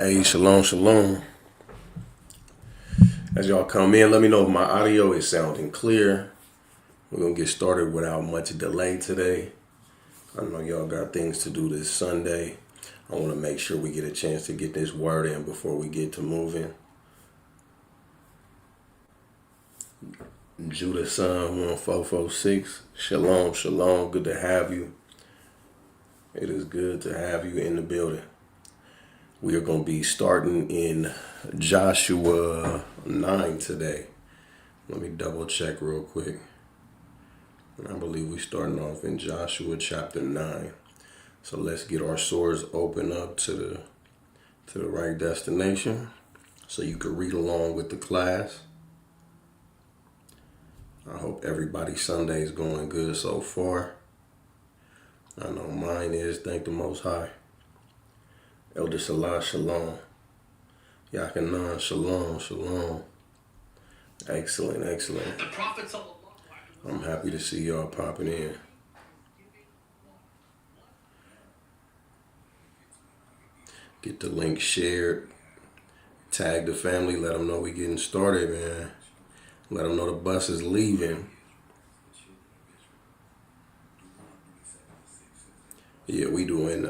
Hey, shalom, shalom. As y'all come in, let me know if my audio is sounding clear. We're going to get started without much delay today. I know y'all got things to do this Sunday. I want to make sure we get a chance to get this word in before we get to moving. Judah Son 1446. Shalom, shalom. Good to have you. It is good to have you in the building. We are going to be starting in Joshua 9 today. Let me double check real quick. I believe we're starting off in Joshua chapter 9. So let's get our swords open up to the right destination so you can read along with the class. I hope everybody's Sunday is going good so far. I know mine is. Thank the Most High. Elder Salah, shalom. Yakanan, shalom, shalom. Excellent, excellent. I'm happy to see y'all popping in. Get the link shared. Tag the family. Let them know we getting started, man. Let them know the bus is leaving. Yeah, we doing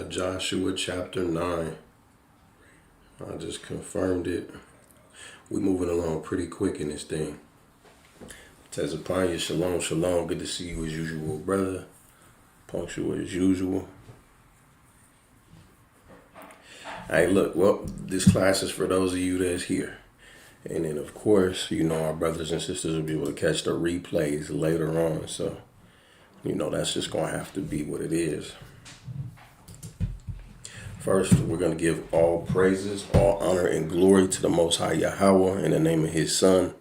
Joshua chapter 9. I just confirmed it. We moving along pretty quick in this thing. Tezapanya, shalom, shalom. Good to see you as usual, brother. Punctual as usual. Hey, look, well, this class is for those of you that's here. And then, of course, our brothers and sisters will be able to catch the replays later on. So, that's just going to have to be what it is. First, we're going to give all praises, all honor, and glory to the Most High Yahweh in the name of His Son.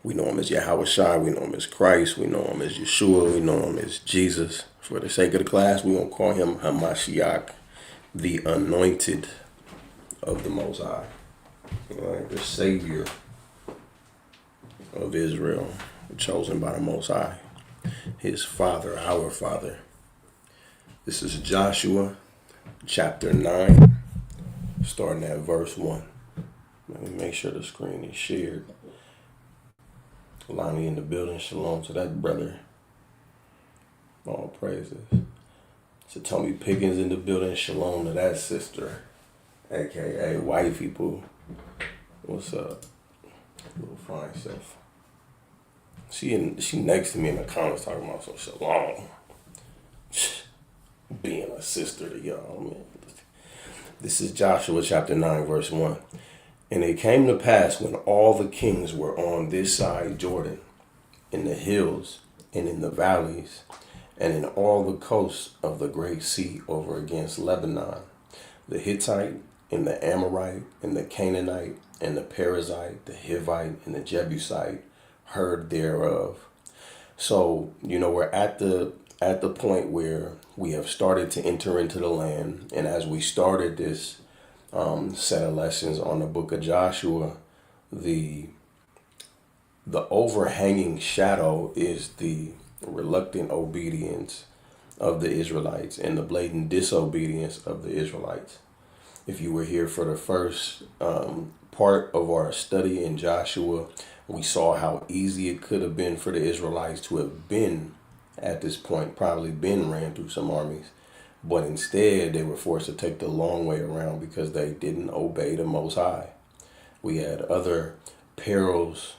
We know Him as Yahweh Shai. We know Him as Christ. We know Him as Yeshua. We know Him as Jesus. For the sake of the class, we're going to call Him Hamashiach, the anointed of the Most High. Right? The Savior of Israel, chosen by the Most High. His Father, our Father. This is Joshua chapter 9, starting at verse 1. Let me make sure the screen is shared. Lonnie in the building. Shalom to that brother. All praises. So Tommy Pickens in the building. Shalom to that sister, aka wifey boo. What's up? Little fine self. She next to me in the comments talking about some shalom. Being a sister to y'all, man. This is Joshua chapter 9, verse 1. And it came to pass when all the kings were on this side Jordan, in the hills and in the valleys, and in all the coasts of the great sea over against Lebanon, the Hittite and the Amorite and the Canaanite and the Perizzite, the Hivite and the Jebusite heard thereof. So, we're at the point where we have started to enter into the land. And as we started this set of lessons on the book of Joshua, the overhanging shadow is the reluctant obedience of the Israelites and the blatant disobedience of the Israelites. If you were here for the first part of our study in Joshua, we saw how easy it could have been for the Israelites to have been at this point, probably been ran through some armies. But instead, they were forced to take the long way around because they didn't obey the Most High. We had other perils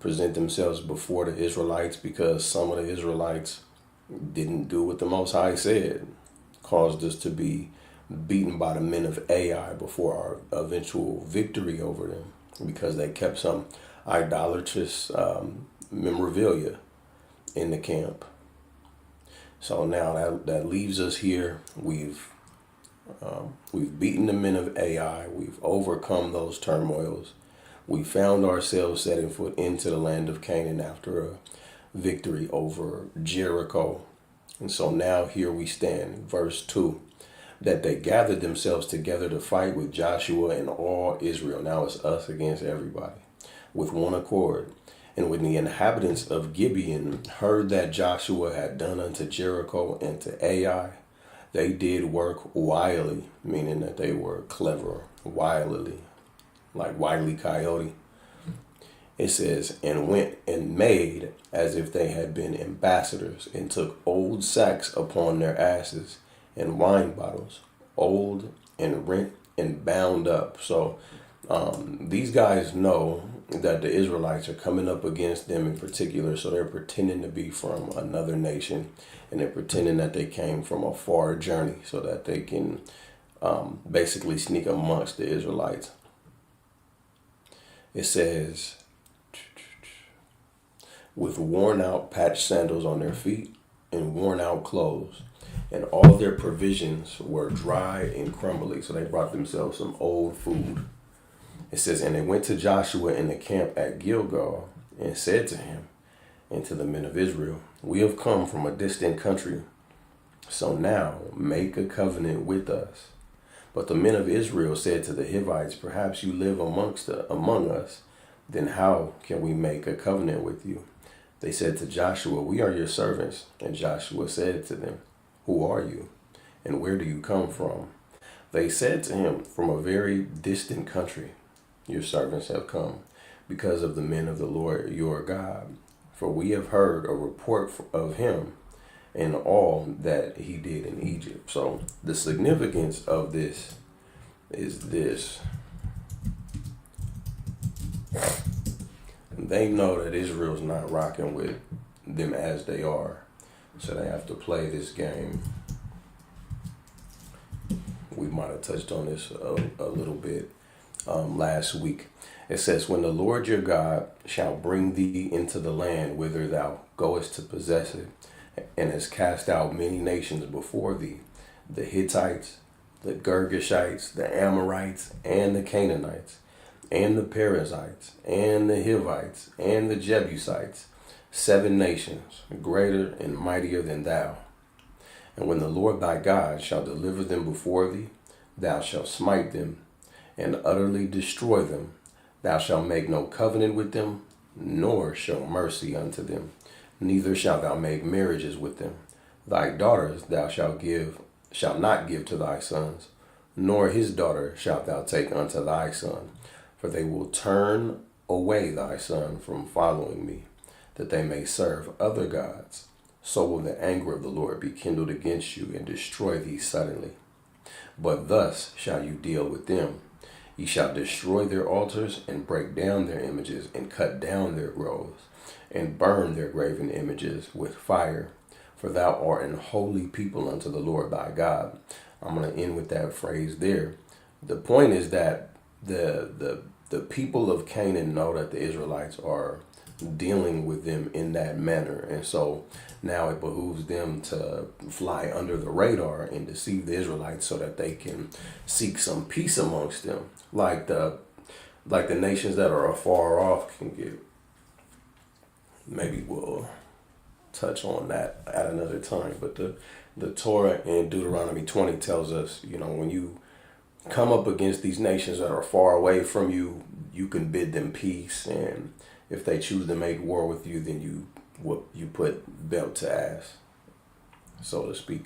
present themselves before the Israelites because some of the Israelites didn't do what the Most High said, caused us to be beaten by the men of Ai before our eventual victory over them because they kept some idolatrous memorabilia in the camp. So now that leaves us here. We've beaten the men of Ai. We've overcome those turmoils. We found ourselves setting foot into the land of Canaan after a victory over Jericho. And so now here we stand, verse 2, that they gathered themselves together to fight with Joshua and all Israel. Now it's us against everybody, with one accord. And when the inhabitants of Gibeon heard that Joshua had done unto Jericho and to Ai, They did work wily, meaning that they were clever, wilily, like Wile E. Coyote. It says, and went and made as if they had been ambassadors, and took old sacks upon their asses, and wine bottles, old and rent and bound up. So these guys know that the Israelites are coming up against them in particular, so they're pretending to be from another nation, and they're pretending that they came from a far journey so that they can basically sneak amongst the Israelites. It says, with worn out patched sandals on their feet and worn out clothes, and all their provisions were dry and crumbly. So they brought themselves some old food. It says, and they went to Joshua in the camp at Gilgal and said to him and to the men of Israel, we have come from a distant country, so now make a covenant with us. But the men of Israel said to the Hivites, perhaps you live among us, then how can we make a covenant with you? They said to Joshua, we are your servants. And Joshua said to them, who are you, and where do you come from? They said to him, from a very distant country your servants have come, because of the men of the Lord your God. For we have heard a report of him and all that he did in Egypt. So the significance of this is this. They know that Israel's not rocking with them as they are. So they have to play this game. We might have touched on this a little bit last week. It says, when the Lord your God shall bring thee into the land whither thou goest to possess it, and has cast out many nations before thee, the Hittites, the Girgashites, the Amorites, and the Canaanites, and the Perizzites, and the Hivites, and the Jebusites, 7 nations, greater and mightier than thou. And when the Lord thy God shall deliver them before thee, thou shalt smite them, and utterly destroy them. Thou shalt make no covenant with them, nor show mercy unto them. Neither shalt thou make marriages with them. Thy daughters thou shalt not give to thy sons, nor his daughter shalt thou take unto thy son. For they will turn away thy son from following me, that they may serve other gods. So will the anger of the Lord be kindled against you, and destroy thee suddenly. But thus shall you deal with them. Ye shall destroy their altars, and break down their images, and cut down their groves, and burn their graven images with fire. For thou art an holy people unto the Lord thy God. I'm going to end with that phrase there. The point is that the people of Canaan know that the Israelites are dealing with them in that manner, and so now it behooves them to fly under the radar and deceive the Israelites so that they can seek some peace amongst them, like the nations that are afar off can get. Maybe we'll touch on that at another time, but the Torah in Deuteronomy 20 tells us, when you come up against these nations that are far away from you, you can bid them peace, and if they choose to make war with you, then you put belt to ass, so to speak,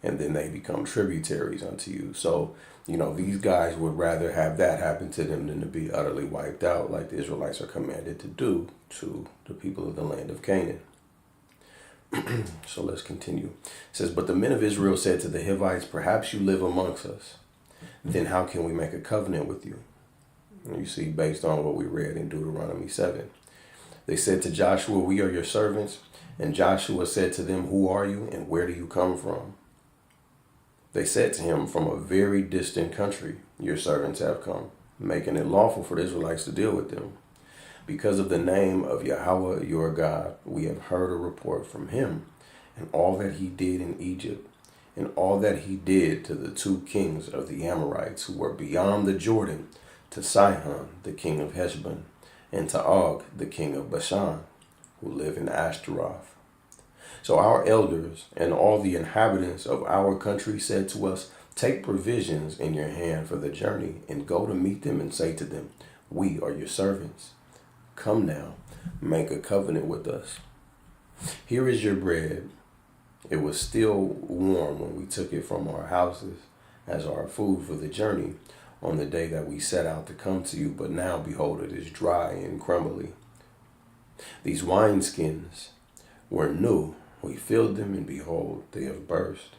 and then they become tributaries unto you. So, these guys would rather have that happen to them than to be utterly wiped out like the Israelites are commanded to do to the people of the land of Canaan. So let's continue. It says, but the men of Israel said to the Hivites, perhaps you live amongst us. Then how can we make a covenant with you? You see, based on what we read in Deuteronomy 7. They said to Joshua, we are your servants. And Joshua said to them, who are you, and where do you come from? They said to him, from a very distant country your servants have come, making it lawful for the Israelites to deal with them. Because of the name of Yahweh your God, we have heard a report from him, and all that he did in Egypt, and all that he did to the 2 kings of the Amorites who were beyond the Jordan, to Sihon the king of Heshbon, and to Og the king of Bashan, who live in Ashtaroth. So our elders and all the inhabitants of our country said to us, take provisions in your hand for the journey, and go to meet them and say to them, we are your servants. Come now, make a covenant with us. Here is your bread, It was still warm when we took it from our houses as our food for the journey on the day that we set out to come to you, but now behold, it is dry and crumbly. These wineskins were new. We filled them, and behold, they have burst.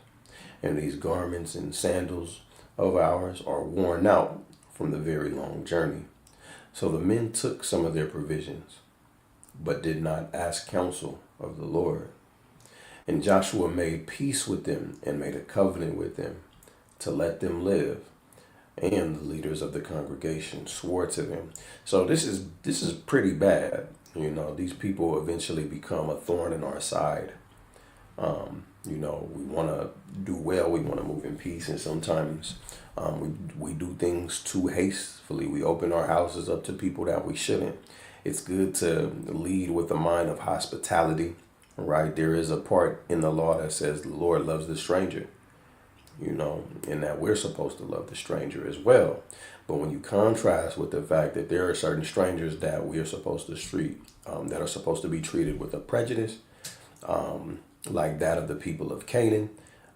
And these garments and sandals of ours are worn out from the very long journey. So the men took some of their provisions, but did not ask counsel of the Lord. And Joshua made peace with them and made a covenant with them to let them live. And the leaders of the congregation swore to them. So this is pretty bad. These people eventually become a thorn in our side. We want to do well. We want to move in peace. And sometimes we do things too hastily. We open our houses up to people that we shouldn't. It's good to lead with a mind of hospitality, right? There is a part in the law that says the Lord loves the stranger, and that we're supposed to love the stranger as well. But when you contrast with the fact that there are certain strangers that we are supposed to that are supposed to be treated with a prejudice, like that of the people of Canaan,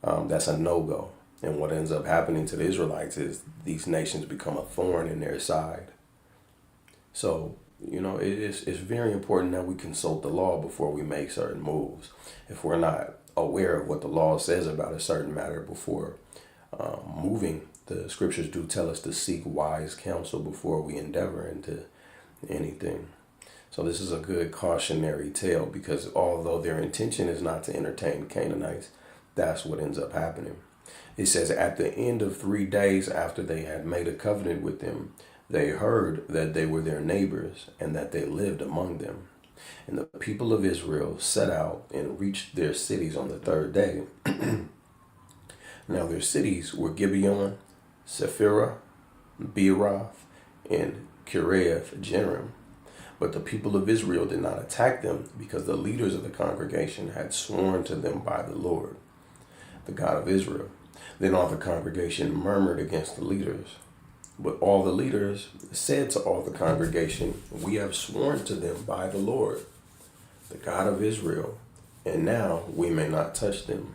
that's a no-go. And what ends up happening to the Israelites is these nations become a thorn in their side. So, it's very important that we consult the law before we make certain moves. If we're not aware of what the law says about a certain matter before moving, the scriptures do tell us to seek wise counsel before we endeavor into anything. So this is a good cautionary tale, because although their intention is not to entertain Canaanites, that's what ends up happening. It says, at the end of 3 days after they had made a covenant with them, they heard that they were their neighbors and that they lived among them. And the people of Israel set out and reached their cities on the 3rd day. Now their cities were Gibeon, Sephirah, Beeroth, and Kiriath Jearim. But the people of Israel did not attack them, because the leaders of the congregation had sworn to them by the Lord, the God of Israel. Then all the congregation murmured against the leaders. But all the leaders said to all the congregation, we have sworn to them by the Lord, the God of Israel, and now we may not touch them.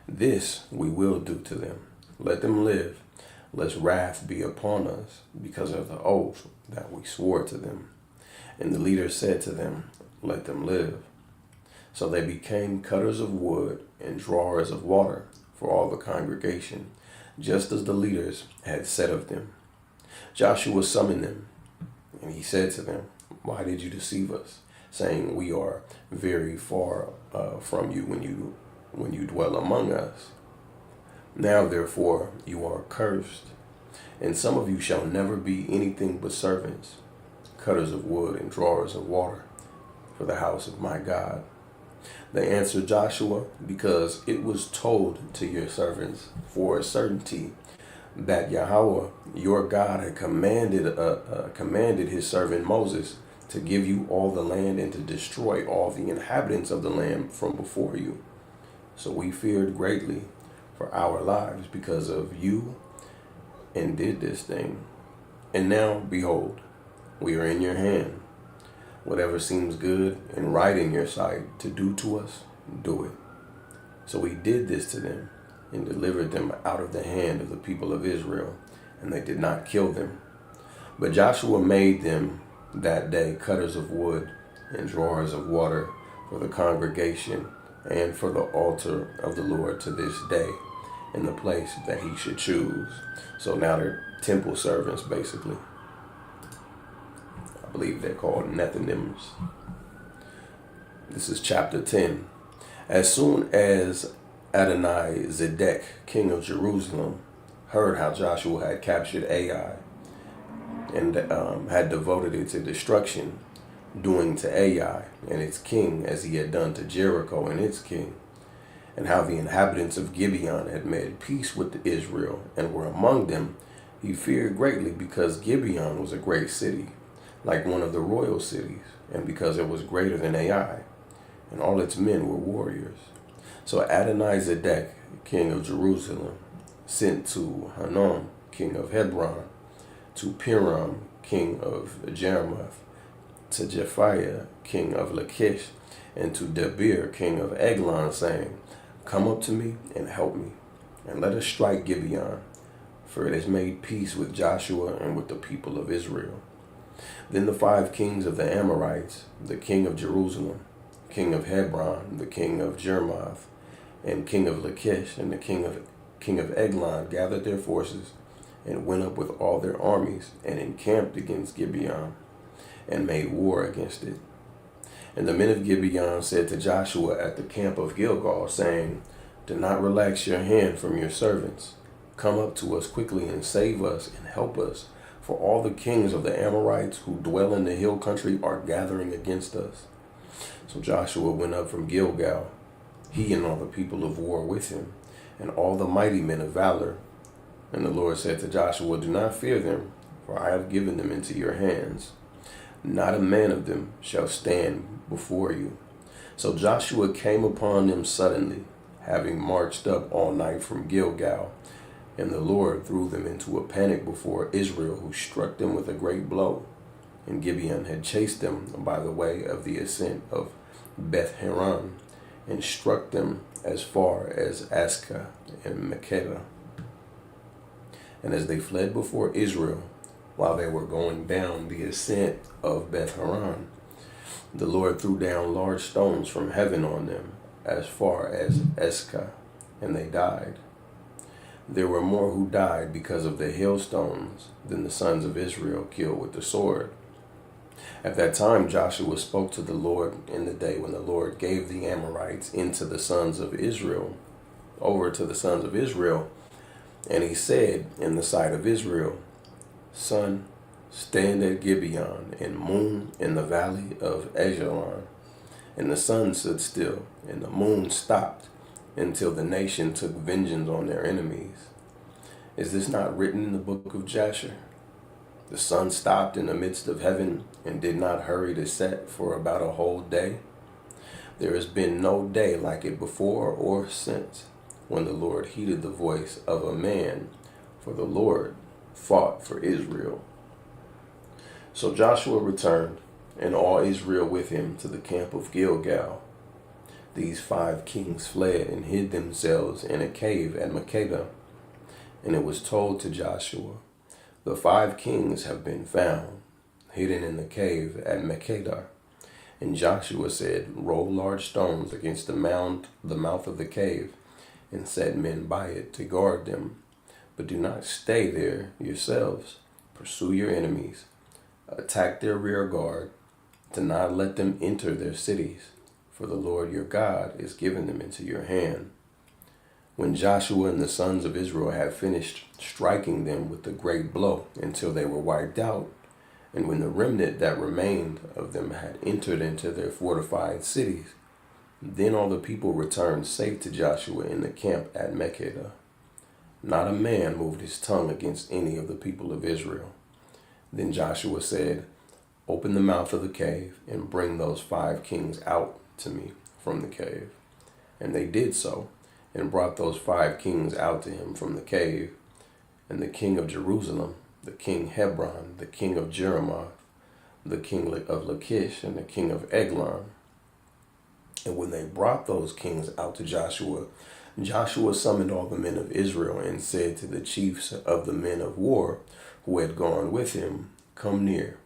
This we will do to them. Let them live, lest wrath be upon us because of the oath that we swore to them. And the leaders said to them, let them live. So they became cutters of wood and drawers of water for all the congregation, just as the leaders had said of them. Joshua summoned them, and he said to them, why did you deceive us, saying we are very far from you when you dwell among us? Now therefore you are cursed, and some of you shall never be anything but servants, cutters of wood and drawers of water for the house of my God. They answered Joshua, because it was told to your servants for a certainty that Yahweh, your God, had commanded his servant Moses to give you all the land and to destroy all the inhabitants of the land from before you. So we feared greatly for our lives because of you, and did this thing. And now, behold, we are in your hand. Whatever seems good and right in your sight to do to us, do it. So we did this to them and delivered them out of the hand of the people of Israel, and they did not kill them. But Joshua made them that day cutters of wood and drawers of water for the congregation and for the altar of the Lord to this day, in the place that he should choose. So now they're temple servants, basically. I believe they're called Nethinims. This is chapter 10. As soon as Adoni-Zedek, king of Jerusalem, heard how Joshua had captured Ai and had devoted it to destruction, doing to Ai and its king as he had done to Jericho and its king, and how the inhabitants of Gibeon had made peace with Israel and were among them, he feared greatly, because Gibeon was a great city, like one of the royal cities, and because it was greater than Ai, and all its men were warriors. So Adoni-Zedek, king of Jerusalem, sent to Hanun, king of Hebron, to Piram, king of Jarmuth, to Japhiah, king of Lachish, and to Debir, king of Eglon, saying, Come up to me and help me, and let us strike Gibeon, for it has made peace with Joshua and with the people of Israel. Then the 5 kings of the Amorites, the king of Jerusalem, king of Hebron, the king of Jarmuth, and king of Lachish, and the king of Eglon gathered their forces and went up with all their armies and encamped against Gibeon and made war against it. And the men of Gibeon said to Joshua at the camp of Gilgal, saying, Do not relax your hand from your servants. Come up to us quickly and save us and help us, for all the kings of the Amorites who dwell in the hill country are gathering against us. So Joshua went up from Gilgal, he and all the people of war with him, and all the mighty men of valor. And the Lord said to Joshua, Do not fear them, for I have given them into your hands. Not a man of them shall stand before you. So Joshua came upon them suddenly, having marched up all night from Gilgal. And the Lord threw them into a panic before Israel, who struck them with a great blow. And Gibeon had chased them by the way of the ascent of Beth Horon, and struck them as far as Ascah and Makkedah. And as they fled before Israel, while they were going down the ascent of Beth Horon, the Lord threw down large stones from heaven on them, as far as Ascah, and they died. There were more who died because of the hailstones than the sons of Israel killed with the sword. At that time Joshua spoke to the Lord in the day when the Lord gave the Amorites into the sons of Israel, over to the sons of Israel. And he said in the sight of Israel, Sun, stand at Gibeon, and moon in the valley of Ajalon. And the sun stood still, and the moon stopped, until the nation took vengeance on their enemies. Is this not written in the book of Jasher? The sun stopped in the midst of heaven and did not hurry to set for about a whole day. There has been no day like it before or since, when the Lord heeded the voice of a man, for the Lord fought for Israel. So Joshua returned, and all Israel with him, to the camp of Gilgal. These 5 kings fled and hid themselves in a cave at Makkedah. And it was told to Joshua, The 5 kings have been found, hidden in the cave at Makkedah. And Joshua said, Roll large stones against the mouth of the cave, and set men by it to guard them. But do not stay there yourselves. Pursue your enemies. Attack their rear guard. Do not let them enter their cities, for the Lord your God is giving them into your hand. When Joshua and the sons of Israel had finished striking them with a great blow until they were wiped out, and when the remnant that remained of them had entered into their fortified cities, then all the people returned safe to Joshua in the camp at Makkedah. Not a man moved his tongue against any of the people of Israel. Then Joshua said, Open the mouth of the cave and bring those 5 kings out to me from the cave. And they did so, and brought those 5 kings out to him from the cave. And the king of Jerusalem, the king Hebron, the king of Jarmuth, the king of Lachish, and the king of Eglon. And when they brought those kings out to Joshua, Joshua summoned all the men of Israel and said to the chiefs of the men of war who had gone with him, Come near,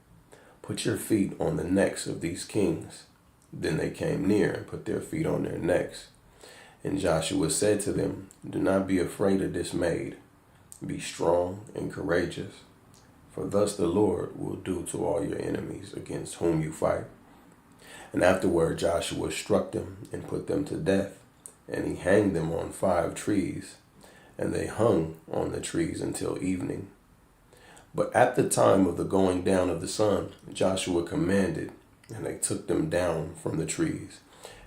put your feet on the necks of these kings. Then they came near and put their feet on their necks. And Joshua said to them, Do not be afraid or dismayed. Be strong and courageous, for thus the Lord will do to all your enemies against whom you fight. And afterward Joshua struck them and put them to death, and he hanged them on 5 trees, and they hung on the trees until evening. But at the time of the going down of the sun, Joshua commanded, and they took them down from the trees,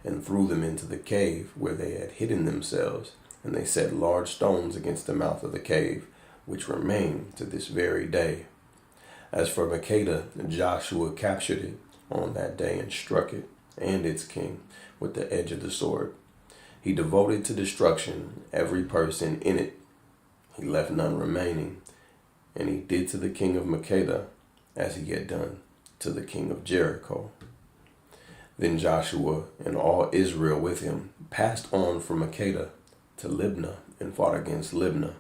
and threw them into the cave where they had hidden themselves, and they set large stones against the mouth of the cave, which remain to this very day. As for Makkedah, Joshua captured it on that day and struck it and its king with the edge of the sword. He devoted to destruction every person in it. He left none remaining. And he did to the king of Makkedah as he had done to the king of Jericho. Then Joshua and all Israel with him passed on from Makkedah to Libnah and fought against Libnah.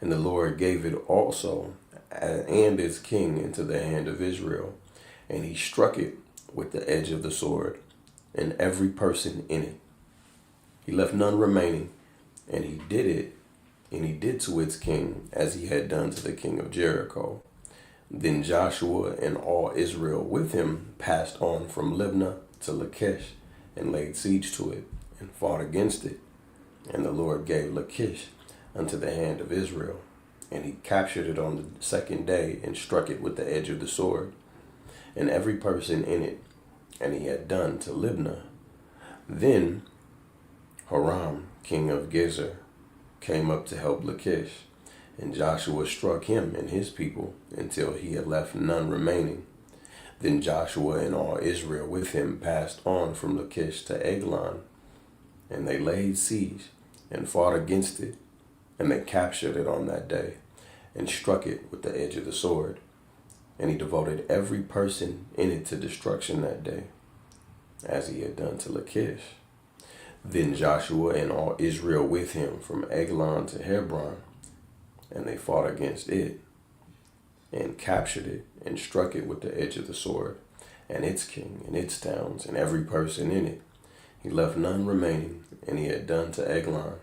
And the Lord gave it also and its king into the hand of Israel, and he struck it with the edge of the sword, and every person in it. He left none remaining, and he did to its king as he had done to the king of Jericho. Then Joshua and all Israel with him passed on from Libnah to Lachish, and laid siege to it, and fought against it. And the Lord gave Lachish unto the hand of Israel, and he captured it on the second day, and struck it with the edge of the sword, and every person in it. And he had done to Libnah. Then Hiram, king of Gezer, came up to help Lachish, and Joshua struck him and his people until he had left none remaining. Then Joshua and all Israel with him passed on from Lachish to Eglon, and they laid siege and fought against it, and they captured it on that day, and struck it with the edge of the sword. And he devoted every person in it to destruction that day, as he had done to Lachish. Then Joshua and all Israel with him from Eglon to Hebron, and they fought against it, and captured it, and struck it with the edge of the sword, and its king, and its towns, and every person in it. He left none remaining, and he had done to Eglon,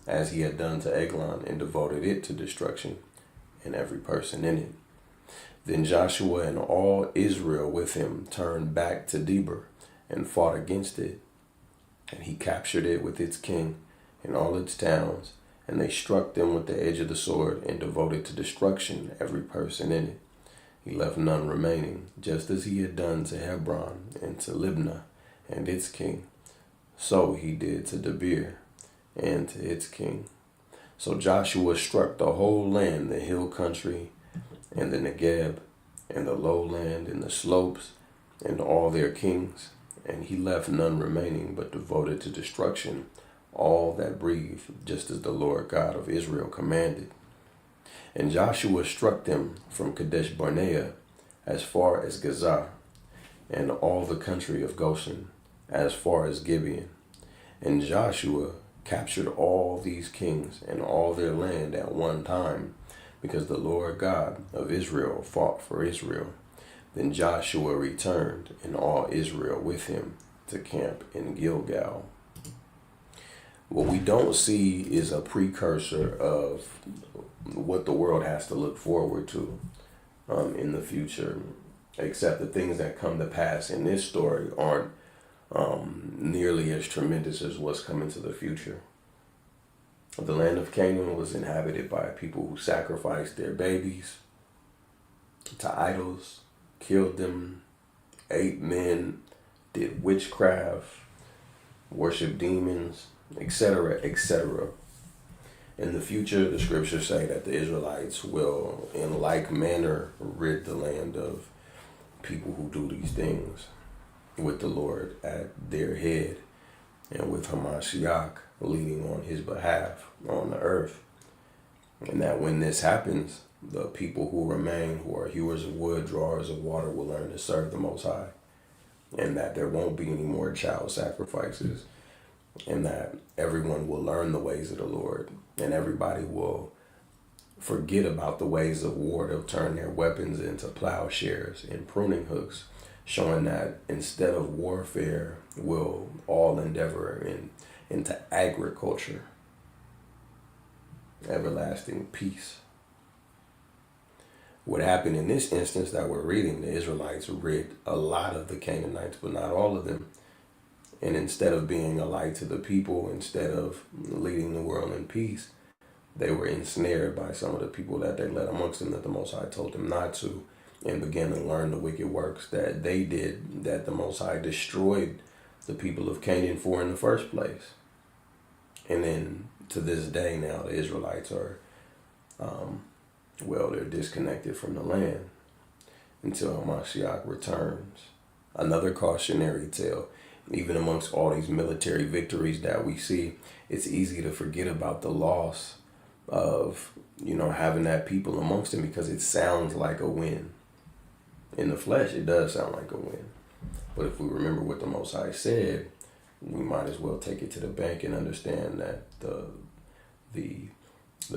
as he had done to Eglon, and devoted it to destruction, and every person in it. Then Joshua and all Israel with him turned back to Debir, and fought against it, and he captured it with its king, and all its towns, and they struck them with the edge of the sword, and devoted to destruction every person in it. He left none remaining, just as he had done to Hebron, and to Libnah, and its king. So he did to Debir, and to its king. So Joshua struck the whole land, the hill country, and the Negeb, and the lowland, and the slopes, and all their kings. And he left none remaining, but devoted to destruction all that breathed, just as the Lord God of Israel commanded. And Joshua struck them from Kadesh Barnea as far as Gaza, and all the country of Goshen as far as Gibeon. And Joshua captured all these kings and all their land at one time, because the Lord God of Israel fought for Israel. Then Joshua returned, and all Israel with him, to camp in Gilgal. What we don't see is a precursor of what the world has to look forward to in the future, except the things that come to pass in this story aren't nearly as tremendous as what's coming to the future. The land of Canaan was inhabited by people who sacrificed their babies to idols, killed them, ate men, did witchcraft, worshiped demons, etc., etc. In the future, the scriptures say that the Israelites will, in like manner, rid the land of people who do these things, with the Lord at their head, and with Hamashiach leading on his behalf on the earth. And that when this happens, the people who remain, who are hewers of wood, drawers of water, will learn to serve the Most High. And that there won't be any more child sacrifices. And that everyone will learn the ways of the Lord. And everybody will forget about the ways of war. They'll turn their weapons into plowshares and pruning hooks, showing that instead of warfare, we'll all endeavor into agriculture, everlasting peace. What happened in this instance that we're reading, the Israelites rid a lot of the Canaanites, but not all of them. And instead of being a light to the people, instead of leading the world in peace, they were ensnared by some of the people that they led amongst them, that the Most High told them not to, and began to learn the wicked works that they did, that the Most High destroyed the people of Canaan for in the first place. And then to this day now, the Israelites are, they're disconnected from the land until Hamashiach returns. Another cautionary tale. Even amongst all these military victories that we see, it's easy to forget about the loss of, having that people amongst them, because it sounds like a win. In the flesh, it does sound like a win. But if we remember what the Most High said, we might as well take it to the bank and understand that the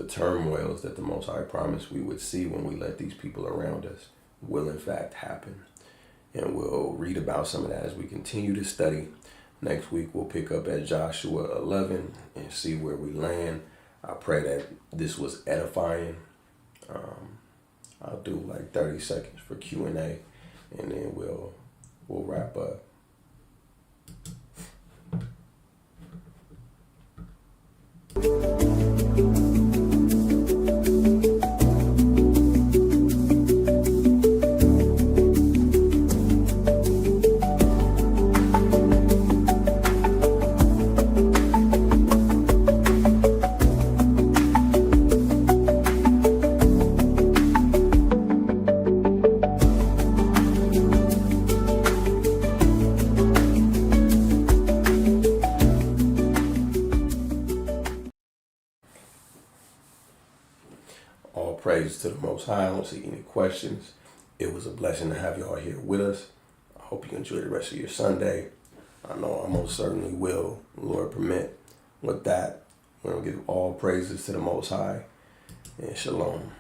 turmoils that the Most High promised we would see when we let these people around us will in fact happen. And we'll read about some of that as we continue to study. Next week we'll pick up at Joshua 11 and see where we land. I pray that this was edifying. I'll do like 30 seconds for Q&A, and then we'll wrap up. All praise to the Most High. I don't see any questions. It was a blessing to have y'all here with us. I hope you enjoy the rest of your Sunday. I know I most certainly will, Lord permit. With that, we're going to give all praises to the Most High, and shalom.